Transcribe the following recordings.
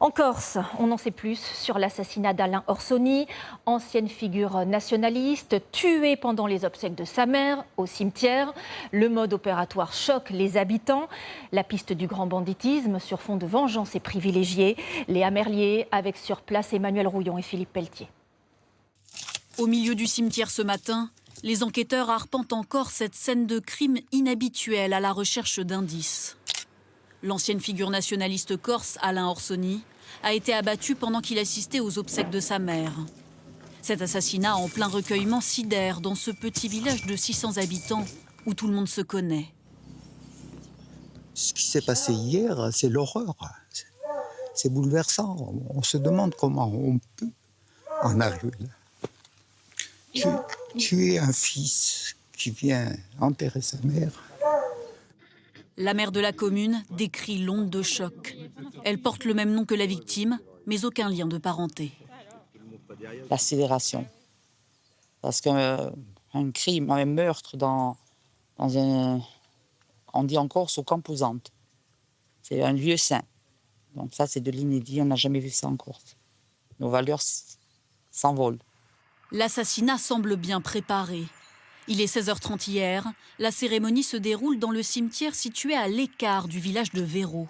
En Corse, on en sait plus sur l'assassinat d'Alain Orsoni, ancienne figure nationaliste, tué pendant les obsèques de sa mère au cimetière. Le mode opératoire choque les habitants. La piste du grand banditisme sur fond de vengeance est privilégiée. Léa Merlier avec sur place Emmanuel Rouillon et Philippe Pelletier. Au milieu du cimetière ce matin, les enquêteurs arpentent encore cette scène de crime inhabituelle à la recherche d'indices. L'ancienne figure nationaliste corse, Alain Orsoni, a été abattu pendant qu'il assistait aux obsèques de sa mère. Cet assassinat en plein recueillement sidère dans ce petit village de 600 habitants où tout le monde se connaît. Ce qui s'est passé hier, c'est l'horreur. C'est bouleversant. On se demande comment on peut en arriver là. Tuer un fils qui vient enterrer sa mère. La maire de la commune décrit l'onde de choc. Elle porte le même nom que la victime, mais aucun lien de parenté. La sidération. Parce qu'un crime, un meurtre dans un... On dit en Corse, au Camposanto. C'est un lieu saint. Donc ça, c'est de l'inédit, on n'a jamais vu ça en Corse. Nos valeurs s'envolent. L'assassinat semble bien préparé. Il est 16h30 hier. La cérémonie se déroule dans le cimetière situé à l'écart du village de Véro.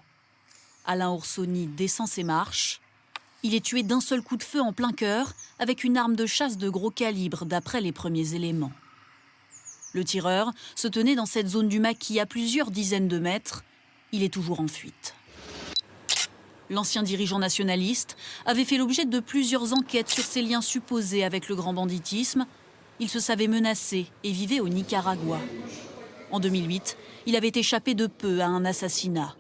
Alain Orsoni descend ses marches. Il est tué d'un seul coup de feu en plein cœur avec une arme de chasse de gros calibre, d'après les premiers éléments. Le tireur se tenait dans cette zone du maquis à plusieurs dizaines de mètres. Il est toujours en fuite. L'ancien dirigeant nationaliste avait fait l'objet de plusieurs enquêtes sur ses liens supposés avec le grand banditisme. Il se savait menacé et vivait au Nicaragua. En 2008, il avait échappé de peu à un assassinat.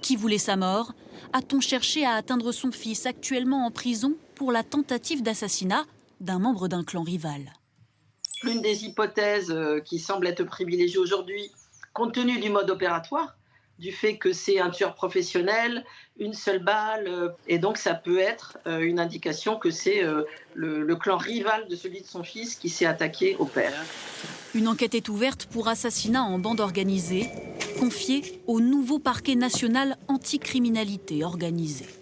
Qui voulait sa mort? A-t-on cherché à atteindre son fils, actuellement en prison, pour la tentative d'assassinat d'un membre d'un clan rival? L'une des hypothèses qui semble être privilégiée aujourd'hui, compte tenu du mode opératoire, du fait que c'est un tueur professionnel, une seule balle, et donc ça peut être une indication que c'est le clan rival de celui de son fils qui s'est attaqué au père. Une enquête est ouverte pour assassinat en bande organisée, confiée au nouveau parquet national anticriminalité organisée.